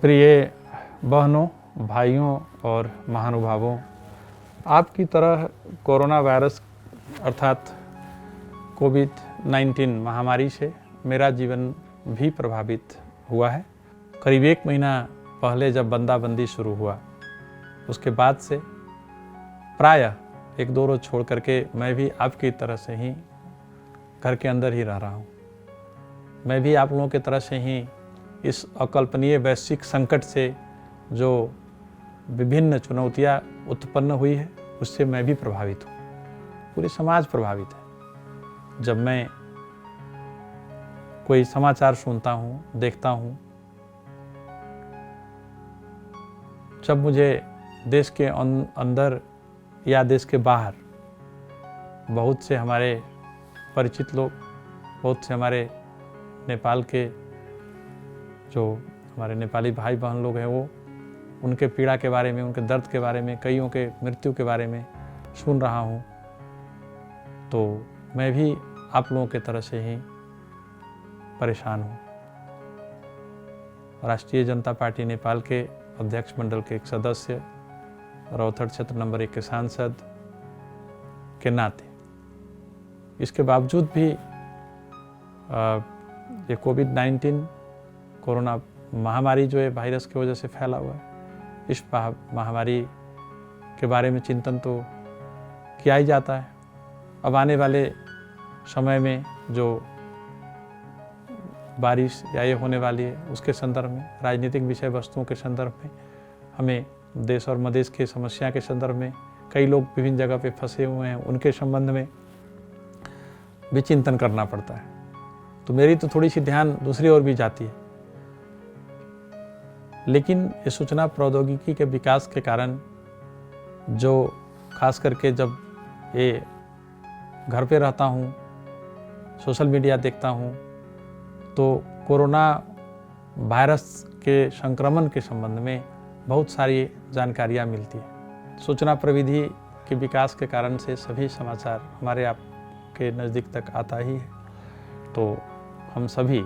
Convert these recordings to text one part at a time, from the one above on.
प्रिय बहनों, भाइयों और महानुभावों, आपकी तरह कोरोना वायरस अर्थात कोविड-19 महामारी से मेरा जीवन भी प्रभावित हुआ है। करीब 1 महीना पहले जब बंदी शुरू हुआ, उसके बाद से प्रायः 1-2 रोज छोड़ करके मैं भी आपकी तरह से ही घर के अंदर ही रह रहा हूँ। मैं भी आप लोगों की तरह से ही इस अकल्पनीय वैश्विक संकट से जो विभिन्न चुनौतियाँ उत्पन्न हुई है, उससे मैं भी प्रभावित हूँ। पूरी समाज प्रभावित है। जब मैं कोई समाचार सुनता हूँ, देखता हूँ, जब मुझे देश के अंदर या देश के बाहर बहुत से हमारे परिचित लोग, बहुत से हमारे नेपाल के जो हमारे नेपाली भाई बहन लोग हैं, वो उनके पीड़ा के बारे में, उनके दर्द के बारे में, कईयों के मृत्यु के बारे में सुन रहा हूँ, तो मैं भी आप लोगों के तरह से ही परेशान हूँ। राष्ट्रीय जनता पार्टी नेपाल के अध्यक्ष मंडल के एक सदस्य, रौथड़ क्षेत्र नंबर 1 के सांसद के नाते इसके बावजूद भी ये कोविड-19 कोरोना महामारी जो है वायरस की वजह से फैला हुआ है, इस महामारी के बारे में चिंतन तो किया ही जाता है। अब आने वाले समय में जो बारिश या ये होने वाली है, उसके संदर्भ में, राजनीतिक विषय वस्तुओं के संदर्भ में, हमें देश और मदेश की समस्या के संदर्भ में, कई लोग विभिन्न जगह पे फंसे हुए हैं, उनके संबंध में भी चिंतन करना पड़ता है। तो मेरी तो थोड़ी सी ध्यान दूसरी ओर भी जाती है, लेकिन ये सूचना प्रौद्योगिकी के विकास के कारण जो खास करके जब ये घर पे रहता हूँ, सोशल मीडिया देखता हूँ, तो कोरोना वायरस के संक्रमण के संबंध में बहुत सारी जानकारियाँ मिलती है। सूचना प्रविधि के विकास के कारण से सभी समाचार हमारे आपके नज़दीक तक आता ही है। तो हम सभी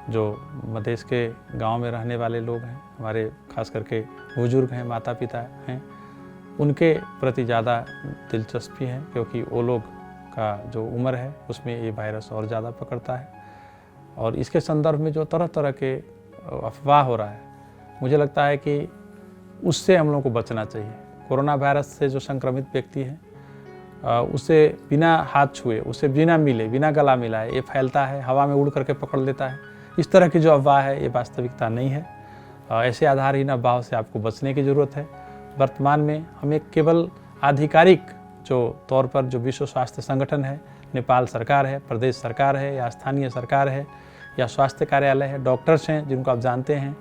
जो मधेश के गांव में रहने वाले लोग हैं, हमारे खास करके बुजुर्ग हैं, माता पिता हैं, उनके प्रति ज़्यादा दिलचस्पी है, क्योंकि वो लोग का जो उम्र है उसमें ये वायरस और ज़्यादा पकड़ता है। और इसके संदर्भ में जो तरह तरह के अफवाह हो रहा है, मुझे लगता है कि उससे हम लोगों को बचना चाहिए। कोरोना वायरस से जो संक्रमित व्यक्ति है, उसे बिना हाथ छुए, उसे बिना मिले, बिना गला मिलाए ये फैलता है, हवा में उड़ करके पकड़ लेता है। इस तरह की जो अफवाह है, ये वास्तविकता नहीं है। ऐसे आधारहीन अफवाह से आपको बचने की ज़रूरत है। वर्तमान में हमें केवल आधिकारिक जो तौर पर जो विश्व स्वास्थ्य संगठन है, नेपाल सरकार है, प्रदेश सरकार है, या स्थानीय सरकार है, या स्वास्थ्य कार्यालय है, डॉक्टर्स हैं जिनको आप जानते हैं,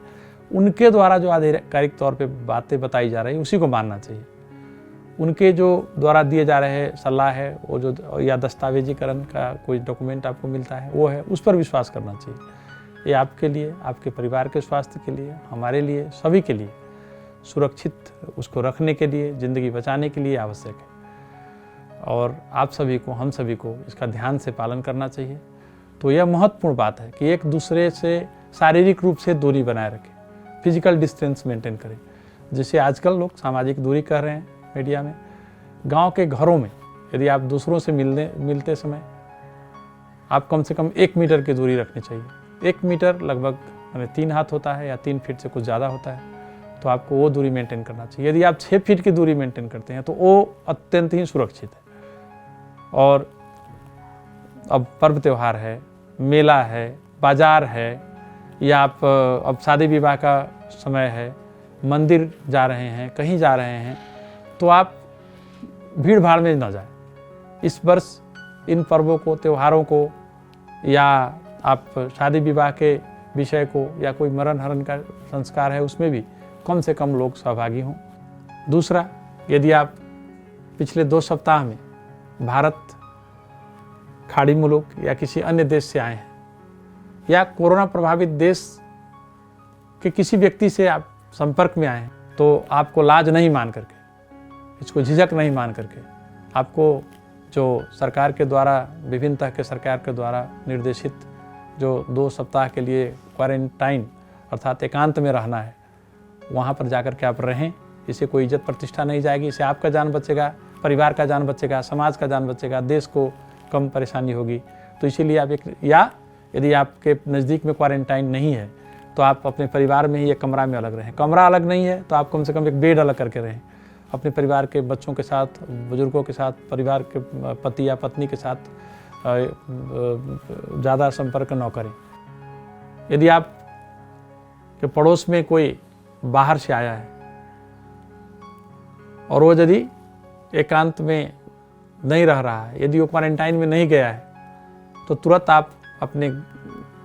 उनके द्वारा जो आधिकारिक तौर पे बातें बताई जा रही है, उसी को मानना चाहिए। उनके जो द्वारा दिए जा रहे सलाह है, वो जो या दस्तावेजीकरण का कोई डॉक्यूमेंट आपको मिलता है, वो है, उस पर विश्वास करना चाहिए। ये आपके लिए, आपके परिवार के स्वास्थ्य के लिए, हमारे लिए, सभी के लिए सुरक्षित उसको रखने के लिए, ज़िंदगी बचाने के लिए आवश्यक है। और आप सभी को, हम सभी को इसका ध्यान से पालन करना चाहिए। तो यह महत्वपूर्ण बात है कि एक दूसरे से शारीरिक रूप से दूरी बनाए रखें, फिजिकल डिस्टेंस मेंटेन करें। जैसे आजकल लोग सामाजिक दूरी कर रहे हैं मीडिया में, गांव के घरों में यदि आप दूसरों से मिलते समय आप कम से कम 1 मीटर की दूरी रखनी चाहिए। 1 मीटर लगभग 3 हाथ होता है, या 3 फीट से कुछ ज़्यादा होता है, तो आपको वो दूरी मेंटेन करना चाहिए। यदि आप 6 फीट की दूरी मेंटेन करते हैं तो वो अत्यंत ही सुरक्षित है। और अब पर्व त्यौहार है, मेला है, बाजार है, या आप अब शादी विवाह का समय है, मंदिर जा रहे हैं, कहीं जा रहे हैं, तो आप भीड़ भाड़ में न जाएं। इस वर्ष इन पर्वों को, त्योहारों को, या आप शादी विवाह के विषय को, या कोई मरण हरण का संस्कार है, उसमें भी कम से कम लोग सहभागी हों। दूसरा, यदि आप पिछले 2 सप्ताह में भारत, खाड़ी मुल्क या किसी अन्य देश से आए हैं, या कोरोना प्रभावित देश के किसी व्यक्ति से आप संपर्क में आए हैं, तो आपको लाज नहीं मान करके, इसको झिझक नहीं मान करके, आपको जो सरकार के द्वारा, विभिन्न तरह के सरकार के द्वारा निर्देशित जो 2 सप्ताह के लिए क्वारंटाइन अर्थात एकांत में रहना है, वहाँ पर जाकर के आप रहें। इससे कोई इज्जत प्रतिष्ठा नहीं जाएगी, इससे आपका जान बचेगा, परिवार का जान बचेगा, समाज का जान बचेगा, देश को कम परेशानी होगी। तो इसीलिए आप या यदि आपके नज़दीक में क्वारंटाइन नहीं है तो आप अपने परिवार में ही एक कमरा में अलग रहें। कमरा अलग नहीं है तो आप कम से कम एक बेड अलग करके रहें। अपने परिवार के बच्चों के साथ, बुजुर्गों के साथ, परिवार के पति या पत्नी के साथ ज़्यादा संपर्क न करें। यदि आप के पड़ोस में कोई बाहर से आया है और वो यदि एकांत में नहीं रह रहा है, यदि वो क्वारंटाइन में नहीं गया है, तो तुरंत आप अपने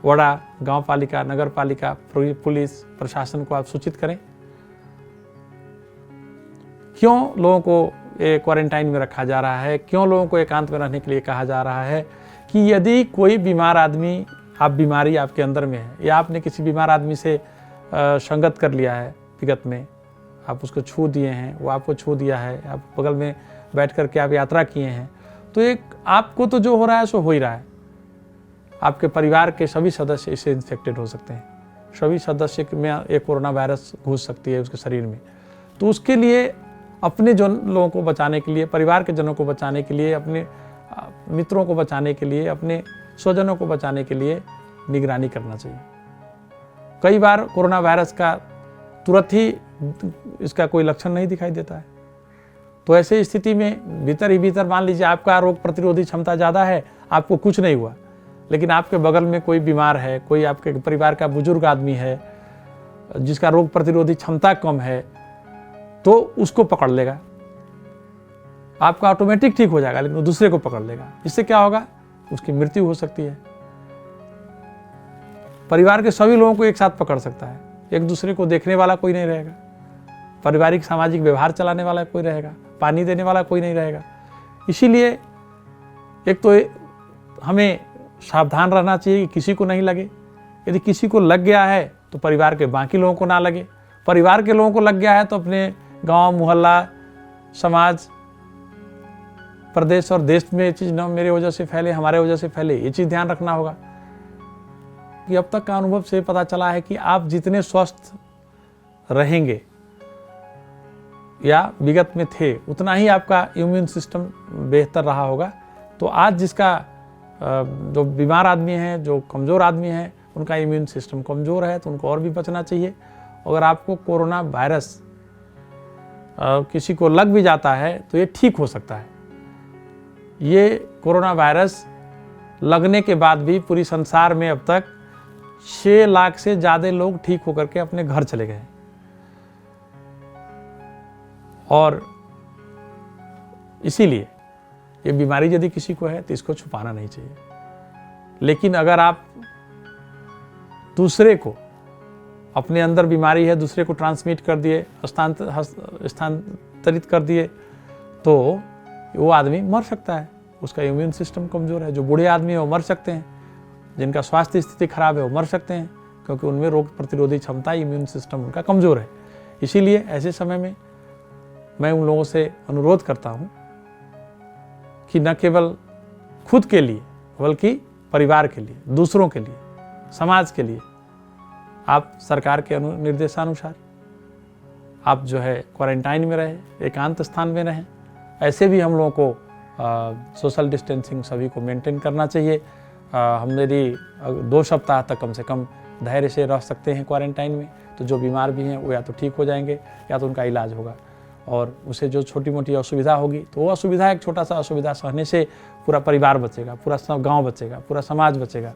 वड़ा, गांव पालिका, नगर पालिका, पुलिस प्रशासन को आप सूचित करें। क्यों लोगों को क्वारंटाइन में रखा जा रहा है, क्यों लोगों को एकांत में रहने के लिए कहा जा रहा है कि यदि कोई बीमार आदमी, बीमारी आपके अंदर में है या आपने किसी बीमार आदमी से संगत कर लिया है विगत में, आप उसको छू दिए हैं, वो आपको छू दिया है, आप बगल में बैठ कर के आप यात्रा किए हैं, तो एक आपको तो जो हो रहा है सो हो ही रहा है। आपके परिवार के सभी सदस्य इससे इन्फेक्टेड हो सकते हैं, सभी सदस्य में एक कोरोना वायरस घुस सकती है उसके शरीर में। तो उसके लिए अपने लोगों को बचाने के लिए, परिवार के जनों को बचाने के लिए, अपने मित्रों को बचाने के लिए, अपने स्वजनों को बचाने के लिए निगरानी करना चाहिए। कई बार कोरोना वायरस का तुरंत ही इसका कोई लक्षण नहीं दिखाई देता है, तो ऐसे स्थिति में भीतर ही भीतर मान लीजिए आपका रोग प्रतिरोधी क्षमता ज़्यादा है, आपको कुछ नहीं हुआ, लेकिन आपके बगल में कोई बीमार है, कोई आपके परिवार का बुजुर्ग आदमी है जिसका रोग प्रतिरोधी क्षमता कम है, तो उसको पकड़ लेगा। आपका ऑटोमेटिक ठीक हो जाएगा, लेकिन वो दूसरे को पकड़ लेगा। इससे क्या होगा, उसकी मृत्यु हो सकती है। परिवार के सभी लोगों को एक साथ पकड़ सकता है, एक दूसरे को देखने वाला कोई नहीं रहेगा, पारिवारिक सामाजिक व्यवहार चलाने वाला कोई रहेगा, पानी देने वाला कोई नहीं रहेगा। इसीलिए एक तो हमें सावधान रहना चाहिए कि किसी को नहीं लगे। यदि किसी को लग गया है तो परिवार के बाकी लोगों को ना लगे, परिवार के लोगों को लग गया है तो अपने गांव, मोहल्ला, समाज, प्रदेश और देश में ये चीज़ न मेरे वजह से फैले, हमारे वजह से फैले, ये चीज़ ध्यान रखना होगा। कि अब तक का अनुभव से पता चला है कि आप जितने स्वस्थ रहेंगे या विगत में थे, उतना ही आपका इम्यून सिस्टम बेहतर रहा होगा। तो आज जिसका जो बीमार आदमी है, जो कमज़ोर आदमी है, उनका इम्यून सिस्टम कमज़ोर है, तो उनको और भी बचना चाहिए। अगर आपको कोरोना वायरस किसी को लग भी जाता है तो ये ठीक हो सकता है। ये कोरोना वायरस लगने के बाद भी पूरी संसार में अब तक 6 लाख से ज़्यादा लोग ठीक होकर के अपने घर चले गए। और इसीलिए ये बीमारी यदि किसी को है तो इसको छुपाना नहीं चाहिए। लेकिन अगर आप दूसरे को, अपने अंदर बीमारी है, दूसरे को ट्रांसमिट कर दिए, स्थानांतरित कर दिए, तो वो आदमी मर सकता है। उसका इम्यून सिस्टम कमज़ोर है। जो बूढ़े आदमी है वो मर सकते हैं, जिनका स्वास्थ्य स्थिति खराब है वो मर सकते हैं, क्योंकि उनमें रोग प्रतिरोधी क्षमता, इम्यून सिस्टम उनका कमज़ोर है। इसीलिए ऐसे समय में मैं उन लोगों से अनुरोध करता हूँ कि न केवल खुद के लिए बल्कि परिवार के लिए, दूसरों के लिए, समाज के लिए आप सरकार के निर्देशानुसार आप जो है क्वारंटाइन में रहें, एकांत स्थान में रहें। ऐसे भी हम लोगों को सोशल डिस्टेंसिंग सभी को मेंटेन करना चाहिए। हम यदि 2 सप्ताह तक कम से कम धैर्य से रह सकते हैं क्वारंटाइन में, तो जो बीमार भी हैं वो या तो ठीक हो जाएंगे या तो उनका इलाज होगा। और उसे जो छोटी मोटी असुविधा होगी तो वो असुविधा, एक छोटा सा असुविधा सहने से पूरा परिवार बचेगा, पूरा गांव बचेगा, पूरा समाज बचेगा।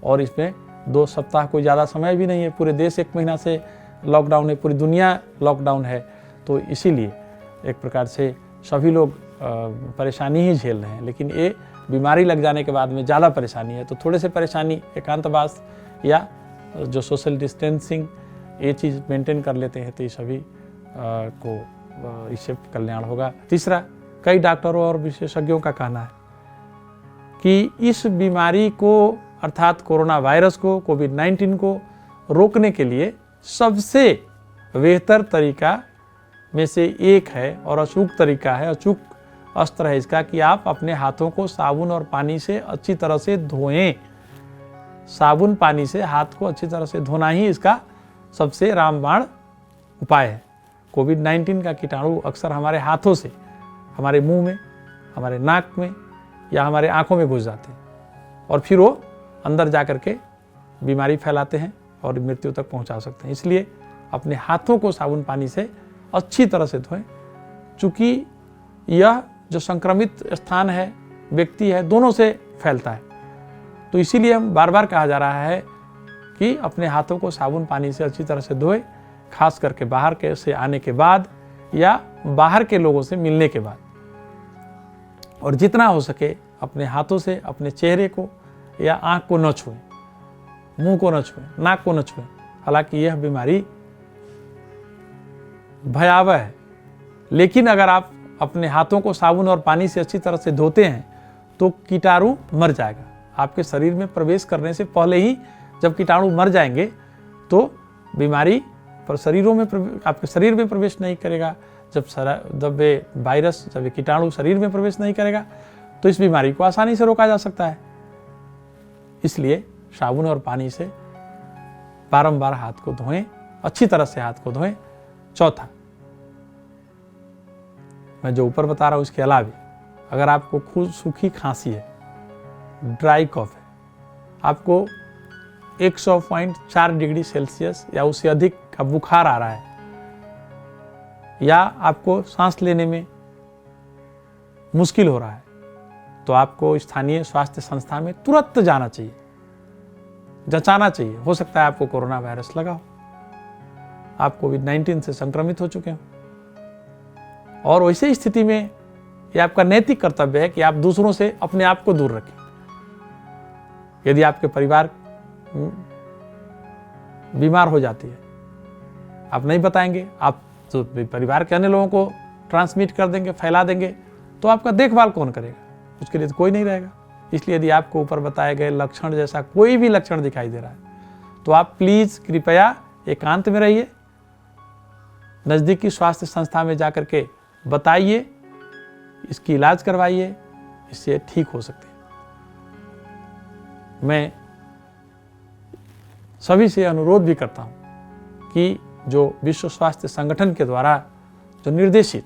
और इसमें 2 सप्ताह कोई ज़्यादा समय भी नहीं है। पूरे देश 1 महीना से लॉकडाउन है, पूरी दुनिया लॉकडाउन है। तो इसीलिए एक प्रकार से सभी लोग परेशानी ही झेल रहे हैं। लेकिन ये बीमारी लग जाने के बाद में ज़्यादा परेशानी है, तो थोड़े से परेशानी एकांतवास या जो सोशल डिस्टेंसिंग ये चीज़ मेंटेन कर लेते हैं तो ये सभी को इससे कल्याण होगा। तीसरा, कई डॉक्टरों और विशेषज्ञों का कहना है कि इस बीमारी को अर्थात कोरोना वायरस को, कोविड-19 को रोकने के लिए सबसे बेहतर तरीका में से एक है और अचूक तरीका है, अचूक अस्त्र है इसका, कि आप अपने हाथों को साबुन और पानी से अच्छी तरह से धोएं। साबुन पानी से हाथ को अच्छी तरह से धोना ही इसका सबसे रामबाण उपाय है। कोविड-19 का कीटाणु अक्सर हमारे हाथों से हमारे मुंह में, हमारे नाक में या हमारे आंखों में घुस जाते हैं और फिर वो अंदर जा कर के बीमारी फैलाते हैं और मृत्यु तक पहुंचा सकते हैं। इसलिए अपने हाथों को साबुन पानी से अच्छी तरह से धोएं। चूँकि यह जो संक्रमित स्थान है, व्यक्ति है, दोनों से फैलता है, तो इसीलिए हम बार बार कहा जा रहा है कि अपने हाथों को साबुन पानी से अच्छी तरह से धोएं, खास करके बाहर के से आने के बाद या बाहर के लोगों से मिलने के बाद। और जितना हो सके अपने हाथों से अपने चेहरे को या आँख को न छुएं, मुंह को न छुएं, नाक को न छुएं। हालांकि यह बीमारी भयावह है, लेकिन अगर आप अपने हाथों को साबुन और पानी से अच्छी तरह से धोते हैं तो कीटाणु मर जाएगा। आपके शरीर में प्रवेश करने से पहले ही जब कीटाणु मर जाएंगे तो बीमारी पर आपके शरीर में प्रवेश नहीं करेगा। जब ये वायरस, जब ये कीटाणु शरीर में प्रवेश नहीं करेगा तो इस बीमारी को आसानी से रोका जा सकता है। इसलिए साबुन और पानी से बारंबार हाथ को धोएं, अच्छी तरह से हाथ को धोएं। चौथा, मैं जो ऊपर बता रहा हूं इसके अलावा अगर आपको खूब सूखी खांसी है, ड्राई कफ है, आपको 100.4 डिग्री सेल्सियस या उससे अधिक का बुखार आ रहा है, या आपको सांस लेने में मुश्किल हो रहा है, तो आपको स्थानीय स्वास्थ्य संस्था में तुरंत जाना चाहिए, जांचना चाहिए। हो सकता है आपको कोरोना वायरस लगा हो, आप कोविड-19 से संक्रमित हो चुके हो, और वैसे स्थिति में यह आपका नैतिक कर्तव्य है कि आप दूसरों से अपने आप को दूर रखें। यदि आपके परिवार बीमार हो जाती है, आप नहीं बताएंगे, आप तो परिवार के अन्य लोगों को ट्रांसमिट कर देंगे, फैला देंगे, तो आपका देखभाल कौन करेगा? उसके लिए तो कोई नहीं रहेगा। इसलिए यदि आपको ऊपर बताए गए लक्षण जैसा कोई भी लक्षण दिखाई दे रहा है तो आप प्लीज कृपया एकांत में रहिए, नजदीकी स्वास्थ्य संस्था में जाकर के बताइए, इसकी इलाज करवाइए, इससे ठीक हो सकते हैं। मैं सभी से अनुरोध भी करता हूं कि जो विश्व स्वास्थ्य संगठन के द्वारा जो निर्देशित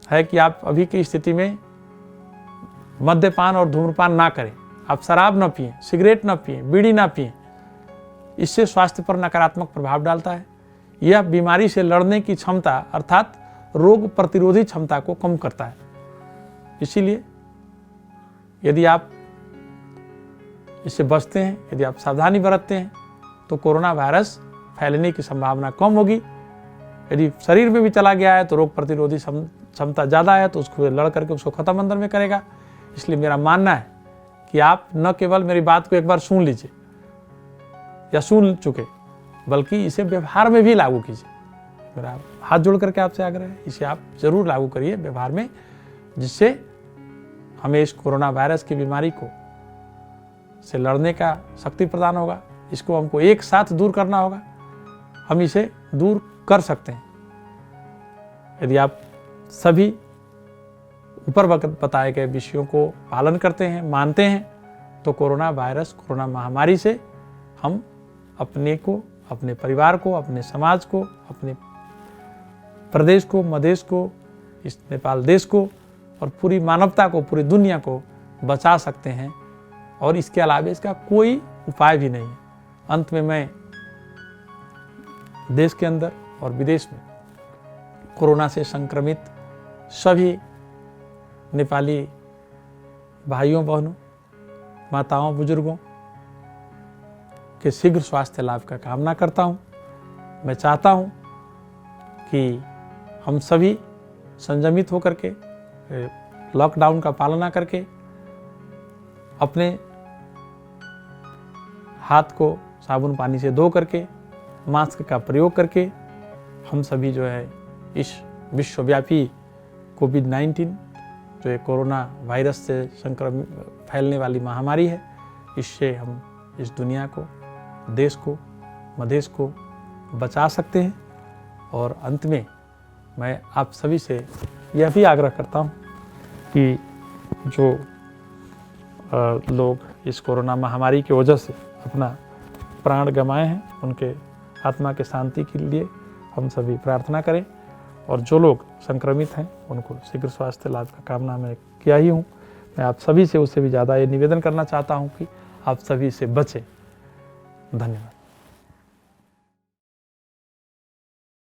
है कि आप अभी की स्थिति में मद्यपान और धूम्रपान ना करें, आप शराब ना पिएं, सिगरेट ना पिएं, बीड़ी ना पिएं, इससे स्वास्थ्य पर नकारात्मक प्रभाव डालता है। यह बीमारी से लड़ने की क्षमता अर्थात रोग प्रतिरोधी क्षमता को कम करता है। इसीलिए यदि आप इससे बचते हैं, यदि आप सावधानी बरतते हैं, तो कोरोना वायरस फैलने की संभावना कम होगी। यदि शरीर में भी चला गया है तो रोग प्रतिरोधी क्षमता ज़्यादा है, तो उसको लड़ करके उसको खत्म अंदर में करेगा। इसलिए मेरा मानना है कि आप न केवल मेरी बात को एक बार सुन लीजिए या सुन चुके, बल्कि इसे व्यवहार में भी लागू कीजिए। मेरा हाथ जोड़ करके आपसे आग्रह है, इसे आप जरूर लागू करिए व्यवहार में, जिससे हमें इस कोरोना वायरस की बीमारी को से लड़ने का शक्ति प्रदान होगा। इसको हमको एक साथ दूर करना होगा, हम इसे दूर कर सकते हैं। यदि आप सभी ऊपर बताए गए विषयों को पालन करते हैं, मानते हैं, तो कोरोना वायरस, कोरोना महामारी से हम अपने को, अपने परिवार को, अपने समाज को, अपने प्रदेश को, मधेश को, इस नेपाल देश को और पूरी मानवता को, पूरी दुनिया को बचा सकते हैं। और इसके अलावा इसका कोई उपाय भी नहीं है। अंत में मैं देश के अंदर और विदेश में कोरोना से संक्रमित सभी नेपाली भाइयों बहनों, माताओं, बुजुर्गों के शीघ्र स्वास्थ्य लाभ का कामना करता हूं। मैं चाहता हूं कि हम सभी संयमित होकर के लॉकडाउन का पालना करके अपने हाथ को साबुन पानी से धो करके, मास्क का प्रयोग करके हम सभी जो है इस विश्वव्यापी कोविड-19 जो एक कोरोना वायरस से संक्रमित फैलने वाली महामारी है, इससे हम इस दुनिया को, देश को, मधेश को बचा सकते हैं। और अंत में मैं आप सभी से यह भी आग्रह करता हूं कि जो लोग इस कोरोना महामारी की वजह से अपना प्राण गंवाए हैं, उनके आत्मा के शांति के लिए हम सभी प्रार्थना करें। और जो लोग संक्रमित हैं उनको शीघ्र स्वास्थ्य लाभ का कामना मैं किया ही हूँ। मैं आप सभी से उससे भी ज़्यादा ये निवेदन करना चाहता हूँ कि आप सभी से बचें। धन्यवाद।